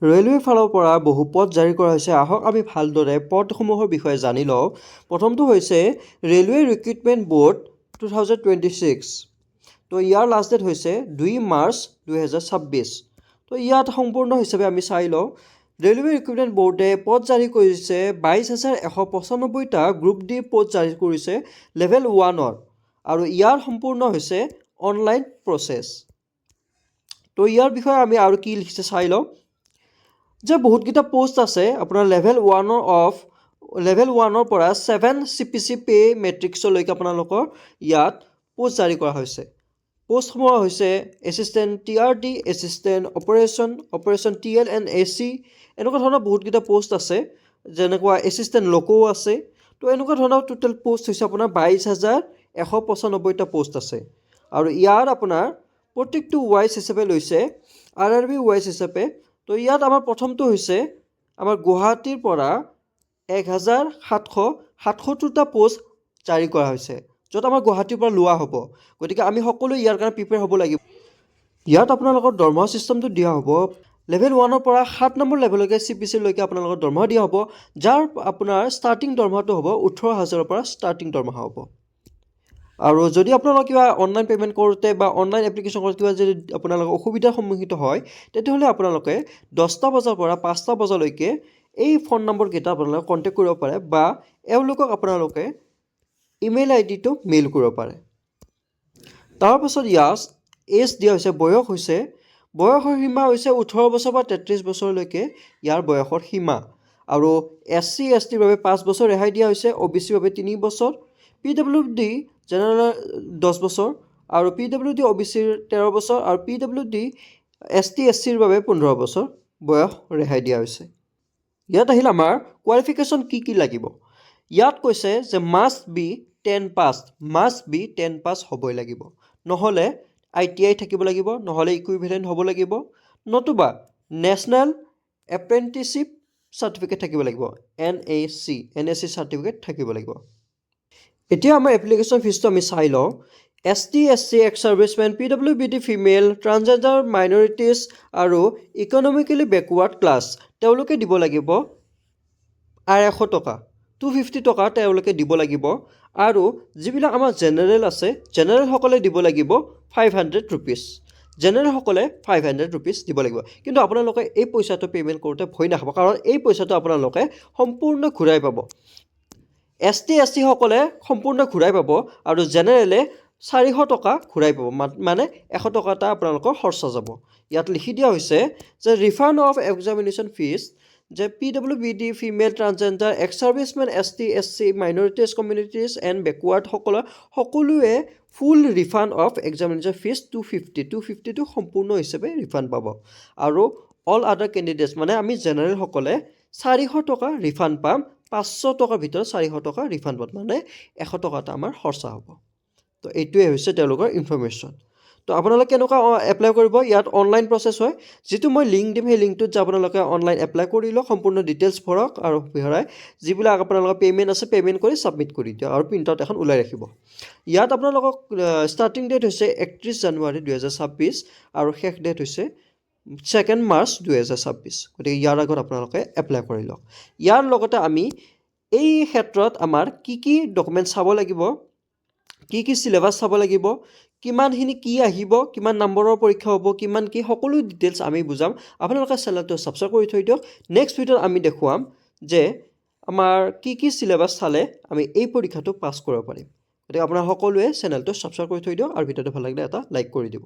ৰেলৱেৰ ফালৰ পৰা বহু পদ জাৰি কৰা হৈছে। আহক আমি ভালদৰে পদসমূহৰ বিষয়ে জানি লওঁ। প্ৰথমটো হৈছে ৰেলৱে ৰিক্ৰুটমেণ্ট ব'ৰ্ড 2026। তো ইয়াৰ লাষ্ট ডেট হৈছে 2 মাৰ্চ 2026। তো ইয়াত সম্পূৰ্ণ হিচাপে আমি চাই লওঁ। ৰেলৱে ৰিক্ৰুটমেণ্ট ব'ৰ্ডে পদ জাৰি কৰিছে 22,195টা গ্ৰুপ ডি পদ জাৰি কৰিছে লেভেল 1-ৰ আৰু ইয়াৰ সম্পূৰ্ণ হৈছে অনলাইন প্ৰচেছ। তো ইয়াৰ বিষয়ে আমি আৰু কি লিখিছে চাই লওঁ যে বহুতকেইটা পোষ্ট আছে আপোনাৰ লেভেল 1-ৰ পৰা 7 CPC পে মেট্ৰিক্সলৈকে আপোনালোকৰ ইয়াত পোষ্ট জাৰি কৰা হৈছে। পোষ্টসমূহ হৈছে assistant TRD, assistant operation TL&AC, এনেকুৱা ধৰণৰ বহুতকেইটা পোষ্ট আছে, যেনেকুৱা এছিষ্টেণ্ট লোকো আছে। তো এনেকুৱা ধৰণৰ টোটেল পোষ্ট হৈছে আপোনাৰ 22,195টা পোষ্ট আছে আৰু ইয়াৰ আপোনাৰ প্ৰত্যেকটো ৱাইজ হিচাপে লৈছে RRB ৱাইজ হিচাপে। তো ইয়াত আমাৰ প্ৰথমটো হৈছে আমাৰ গুৱাহাটীৰ পৰা 1,777টা পোষ্ট জাৰি কৰা হৈছে, য'ত আমাৰ গুৱাহাটীৰ পৰা লোৱা হ'ব। গতিকে আমি সকলোৱে ইয়াৰ কাৰণে প্ৰিপেয়াৰ হ'ব লাগিব। ইয়াত আপোনালোকৰ দৰমহা ছিষ্টেমটো দিয়া হ'ব লেভেল 1-ৰ পৰা 7 নম্বৰ লেভেললৈকে CPCলৈকে আপোনালোকৰ দৰমহা দিয়া হ'ব, যাৰ আপোনাৰ ষ্টাৰ্টিং দৰমহাটো হ'ব 18,000ৰ পৰা ষ্টাৰ্টিং দৰমহা হ'ব। আৰু যদি আপোনালোকে কিবা অনলাইন পে'মেণ্ট কৰোঁতে বা অনলাইন এপ্লিকেশ্যন কৰোঁতে কিবা যদি আপোনালোকে অসুবিধাৰ সন্মুখীন হয়, তেতিয়াহ'লে আপোনালোকে 10টা বজাৰ পৰা 5টা বজালৈকে এই ফোন নম্বৰকেইটা আপোনালোকে কণ্টেক্ট কৰিব পাৰে বা এওঁলোকক আপোনালোকে ইমেইল আইডিটো মেইল কৰিব পাৰে। তাৰপাছত ইয়াত এজ দিয়া হৈছে, বয়সৰ সীমা হৈছে 18 বছৰ পৰা 33 বছৰলৈকে ইয়াৰ বয়সৰ সীমা। আৰু SC STৰ বাবে 5 বছৰ ৰেহাই দিয়া হৈছে, OBCৰ বাবে 3 বছৰ, PWD জেনেৰেলৰ 10 বছৰ আৰু PWD OBCৰ 13 বছৰ আৰু PWD ST SCৰ বাবে 15 বছৰ বয়স ৰেহাই দিয়া হৈছে। ইয়াত আহিল আমাৰ কোৱালিফিকেশ্যন কি লাগিব। ইয়াত কৈছে যে মাষ্ট বি 10 পাছ হ'বই লাগিব, নহ'লে ITI থাকিব লাগিব, নহ'লে ইকুইভেলেণ্ট হ'ব লাগিব, নতুবা নেশ্যনেল এপ্ৰেণ্টিছশ্বিপ চাৰ্টিফিকেট থাকিব লাগিব, NAC চাৰ্টিফিকেট থাকিব লাগিব। এতিয়া আমাৰ এপ্লিকেশ্যন ফিজটো আমি চাই লওঁ। ST SC ex servicemen, PWBD female, transgender minorities আৰু ইকনমিকেলি বেকৱাৰ্ড ক্লাছ তেওঁলোকে দিব লাগিব 250 টকা, 250 টকা তেওঁলোকে দিব লাগিব। আৰু যিবিলাক আমাৰ জেনেৰেল আছে, জেনেৰেলসকলে দিব লাগিব 500 ৰুপিজ। জেনেৰেলসকলে 500 ৰুপিজ দিব লাগিব। কিন্তু আপোনালোকে এই পইচাটো পে'মেণ্ট কৰোঁতে ভয় নাখাব, কাৰণ এই পইচাটো আপোনালোকে সম্পূৰ্ণ ঘূৰাই পাব। ST SC সকলে সম্পূৰ্ণ ঘূৰাই পাব আৰু জেনেৰেলে 400 টকা ঘূৰাই পাব, মানে 100 টকা এটা আপোনালোকৰ খৰচা যাব। ইয়াত লিখি দিয়া হৈছে যে ৰিফাণ্ড অফ এক্সামিনেশ্যন ফিজ, যে PWBD female, transgender, ex servicemen, ST SC minorities communities and বেকৱাৰ্ডসকলৰ সকলোৱে full refund of examination fees 250টো সম্পূৰ্ণ হিচাপে ৰিফাণ্ড পাব। আৰু অল আদাৰ কেণ্ডিডেটছ, মানে আমি জেনেৰেলসকলে 400 টকা ৰিফাণ্ড পাম, 500 টকাৰ ভিতৰত 400 টকা ৰিফাণ্ড পাম, মানে 100 টকা এটা আমাৰ খৰচা হ'ব। তো এইটোৱে হৈছে তেওঁলোকৰ ইনফৰমেশ্যন। তো আপোনালোকে কেনেকুৱা এপ্লাই কৰিব, ইয়াত অনলাইন প্ৰচেছ হয়। যিটো মই লিংক দিম, সেই লিংকটোত যে আপোনালোকে অনলাইন এপ্লাই কৰি লওক, সম্পূৰ্ণ ডিটেইলছ ভৰাওক আৰু ভৰাই যিবিলাক আপোনালোকৰ পে'মেণ্ট আছে পে'মেণ্ট কৰি ছাবমিট কৰি দিয়ক আৰু প্ৰিণ্ট আউট এখন ওলাই ৰাখিব। ইয়াত আপোনালোকক ষ্টাৰ্টিং ডেট হৈছে 31 জানুৱাৰী 2026 আৰু শেষ ডেট হৈছে 2 মাৰ্চ 2026। গতিকে ইয়াৰ আগত আপোনালোকে এপ্লাই কৰি লওক। ইয়াৰ লগতে আমি এই ক্ষেত্ৰত আমাৰ কি ডকুমেণ্ট চাব লাগিব, কি চিলেবাছ চাব লাগিব, কিমানখিনি কি আহিব, কিমান নম্বৰৰ পৰীক্ষা হ'ব, কিমান কি সকলো ডিটেইলছ আমি বুজাম। আপোনালোকে চেনেলটো ছাবস্ক্ৰাইব কৰি থৈ দিয়ক। নেক্সট ভিডিঅ'ত আমি দেখুৱাম যে আমাৰ কি চিলেবাছ চালে আমি এই পৰীক্ষাটো পাছ কৰিব পাৰিম। গতিকে আপোনাৰ সকলোৱে চেনেলটো ছাবস্ক্ৰাইব কৰি থৈ দিয়ক আৰু ভিডিঅ'টো ভাল লাগিলে এটা লাইক কৰি দিব।